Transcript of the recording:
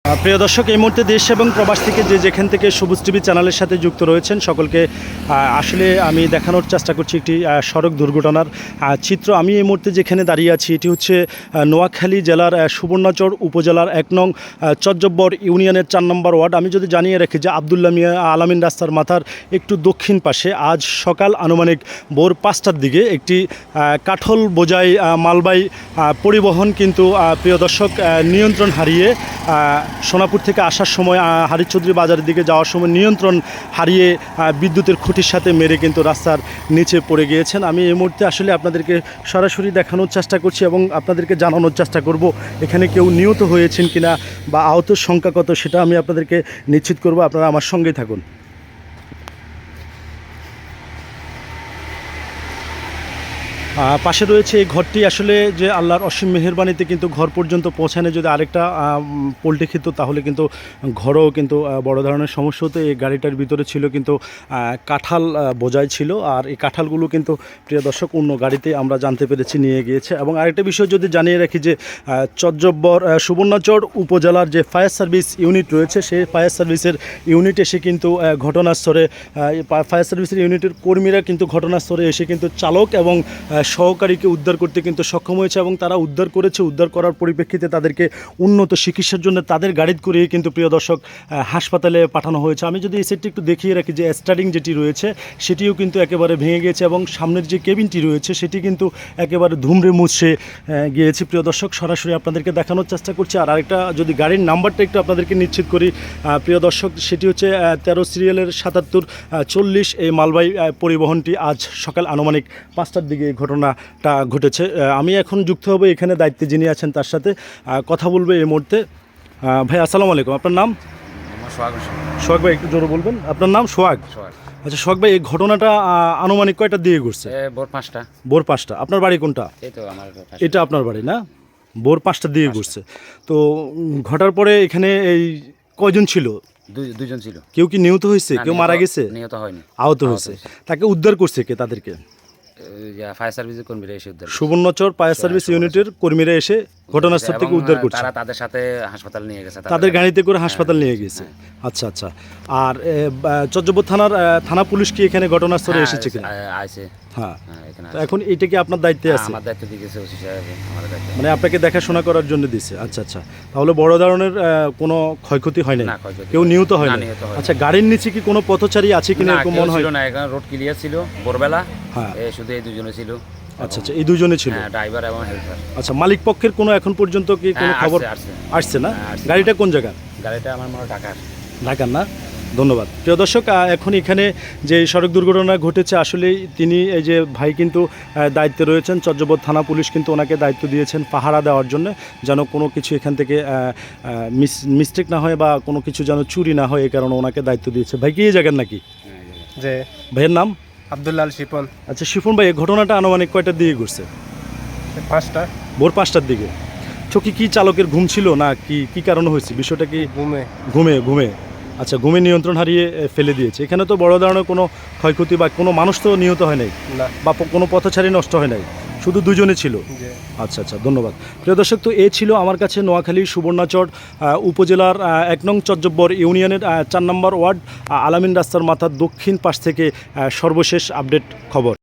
প্রিয় দর্শক, এই মুহূর্তে দেশ এবং প্রবাস থেকে যেখান থেকে সবুজ টিভি চ্যানেলের সাথে যুক্ত রয়েছেন সকলকে আসলে আমি দেখানোর চেষ্টা করছি একটি সড়ক দুর্ঘটনার চিত্র। আমি এই মুহূর্তে যেখানে দাঁড়িয়ে আছি এটি হচ্ছে নোয়াখালী জেলার সুবর্ণচর উপজেলার ১ নং চজ্জব্বর ইউনিয়নের ৪ নম্বর ওয়ার্ড। আমি যদি জানিয়ে রাখি যে আবদুল্লাহ মিয়া আলামিন রাস্তার মাথার একটু দক্ষিণ পাশে আজ সকাল আনুমানিক ভোর ৫টার দিকে একটি কাঠল বোঝাই মালবাহী পরিবহন কিন্তু প্রিয় দর্শক নিয়ন্ত্রণ হারিয়ে সোনাপুর থেকে আসার সময় হারিচৌধুরী বাজারের দিকে যাওয়ার সময় নিয়ন্ত্রণ হারিয়ে বিদ্যুতের খুঁটির সাথে মেরে কিন্তু রাস্তার নিচে পড়ে গিয়েছেন। আমি এই মুহূর্তে আসলে আপনাদেরকে সরাসরি দেখানোর চেষ্টা করছি এবং আপনাদেরকে জানানোর চেষ্টা করব এখানে কেউ নিহত হয়েছেন কিনা বা আহতের সংখ্যা কত সেটা আমি আপনাদেরকে নিশ্চিত করব। আপনারা আমার সঙ্গেই থাকুন। পাশে রয়েছে এই ঘরটি, আসলে যে আল্লাহর অসীম মেহেরবানিতে কিন্তু ঘর পর্যন্ত পৌঁছানো যদি আরেকটা পোল্ট্রি খেত তাহলে কিন্তু ঘরও কিন্তু বড় ধরনের সমস্যা হতো। এই গাড়িটার ভিতরে ছিল কিন্তু কাঁঠাল বোঝাই ছিল, আর এই কাঁঠালগুলো কিন্তু প্রিয় দর্শক অন্য গাড়িতে আমরা জানতে পেরেছি নিয়ে গিয়েছে। এবং আরেকটা বিষয় যদি জানিয়ে রাখি যে চজ্জব্বর সুবর্ণচর উপজেলার যে ফায়ার সার্ভিস ইউনিট রয়েছে সেই ফায়ার সার্ভিসের ইউনিট এসে কিন্তু ঘটনাস্থলে ফায়ার সার্ভিসের ইউনিটের কর্মীরা কিন্তু ঘটনাস্থলে এসে কিন্তু চালক এবং সহকারীকে উদ্ধার করতে কিন্তু সক্ষম হয়েছে এবং তারা উদ্ধার করেছে। উদ্ধার করার পরিপ্রেক্ষিতে তাদেরকে উন্নত চিকিৎসার জন্য তাদের গাড়িতে করে কিন্তু প্রিয় দর্শক হাসপাতালে পাঠানো হয়েছে। আমি যদি এই সেটটি একটু দেখিয়ে রাখি যে স্টার্টিং যেটি রয়েছে সেটিও কিন্তু একেবারে ভেঙে গিয়েছে এবং সামনের যে কেবিনটি রয়েছে সেটি কিন্তু একেবারে ধুমড়ে মুছড়ে গিয়েছে। প্রিয় দর্শক সরাসরি আপনাদেরকে দেখানোর চেষ্টা করছি। আর আরেকটা যদি গাড়ির নাম্বারটা একটু আপনাদেরকে নিশ্চিত করি প্রিয় দর্শক, সেটি হচ্ছে 13 সিরিয়ালের 7740। এই মালবাহী পরিবহনটি আজ সকাল আনুমানিক 5টার দিকে ঘটনাটা ঘটেছে। আমি এখন যুক্ত হব এখানে দায়িত্বে যিনি আছেন তার সাথে কথা বলবো এই মুহূর্তে। ভাই আসসালামু আলাইকুম, আপনার নাম? সোহাগ ভাই, একটু জোরে বলবেন। আপনার নাম? সোহাগ। আচ্ছা সোহাগ ভাই, এই ঘটনাটা আনুমানিক কয়টার দিকে ঘটছে? ভোর 5টা। আপনার বাড়ি কোনটা? এটা আপনার বাড়ি না? ভোর 5টার দিকে ঘটছে। তো ঘটার পরে এখানে এই কয়জন ছিল? দুইজন ছিল। কেউ কি নিহত হয়েছে? কেউ মারা গেছে? নিহত হয়নি, আহত হয়েছে। তাকে উদ্ধার করছে কে? তাদেরকে ফায়ার সার্ভিসের কর্মীরা এসে উদ্ধার। সুবর্ণচর ফায়ার সার্ভিস ইউনিটের কর্মীরা এসে ঘটনাস্থল থেকে উদ্ধার করছে। তারা তাদের সাথে হাসপাতাল নিয়ে গেছে, তাদের গাড়িতে করে হাসপাতাল নিয়ে গেছে। আচ্ছা আচ্ছা। আর চজ্জব্বর থানা পুলিশ কি এখানে ঘটনাস্থলে এসেছে কিনা? আইছে। হ্যাঁ। তো এখন এটা কি আপনার দায়িত্বে আছে? আমার দায়িত্ব দিয়ে গেছে ওসি সাহেব, আমার দায়িত্ব। মানে আপনাকে দেখাশোনা করার জন্য দিয়েছে। আচ্ছা আচ্ছা। তাহলে বড় ধরনের কোনো ক্ষয়ক্ষতি হয় না? কেউ নিহত হয় না? আচ্ছা, গাড়ির নিচে কি কোনো পথচারী আছে কিনা এরকম মনে হয়? না, এখানে রোড ক্লিয়ার ছিল ভোরবেলা। হ্যাঁ, শুধু এই দুজনে ছিল। আচ্ছা আচ্ছা, এই দুজনে ছিল, ড্রাইভার এবং হেল্পার। আচ্ছা, মালিক পক্ষের কোনো এখন পর্যন্ত কি কোনো খবর আসছে না? গাড়িটা কোন জায়গা? গাড়িটা আমার মনে হয় ঢাকার না? ধন্যবাদ। প্রিয় দর্শক, এখন এখানে যে সড়ক দুর্ঘটনা ঘটেছে আসলে তিনি এই যে ভাই কিন্তু দায়িত্বে রয়েছেন। চজ্জব্বর থানা পুলিশ কিন্তু ওনাকে দায়িত্ব দিয়েছেন পাহারা দেওয়ার জন্য, যেন কোনো কিছু এখান থেকে মিস্টেক না হয় বা কোনো কিছু যেন চুরি না হয়, এই কারণে ওনাকে দায়িত্ব দিয়েছে। ভাই কি এই জায়গার নাকি? যে ভাইয়ের নাম? আব্দুল্লাহ শিপন। আচ্ছা শিপন ভাই, এই ঘটনাটা আনুমানিক কয়টার দিকে ঘটছে? 5টা। ভোর 5টার দিকে। চোখে কি চালকের ঘুম ছিল না কি কারণে হয়েছে? বিষয়টা কি? ঘুমে। আচ্ছা, ঘুমে নিয়ন্ত্রণ হারিয়ে ফেলে দিয়েছে। এখানে তো বড় ধরনের কোনো ক্ষয়ক্ষতি বা কোনো মানুষ তো নিহত হয় নাই বা কোনো পথচারী নষ্ট হয় নাই, শুধু দুজনে ছিল। আচ্ছা আচ্ছা, ধন্যবাদ। প্রিয় দর্শক, তো এ ছিল আমার কাছে নোয়াখালী সুবর্ণচর উপজেলার 1 নং চজ্জব্বর ইউনিয়নের 4 নম্বর ওয়ার্ড আলামিন রাস্তার মাথার দক্ষিণ পাশ থেকে সর্বশেষ আপডেট খবর।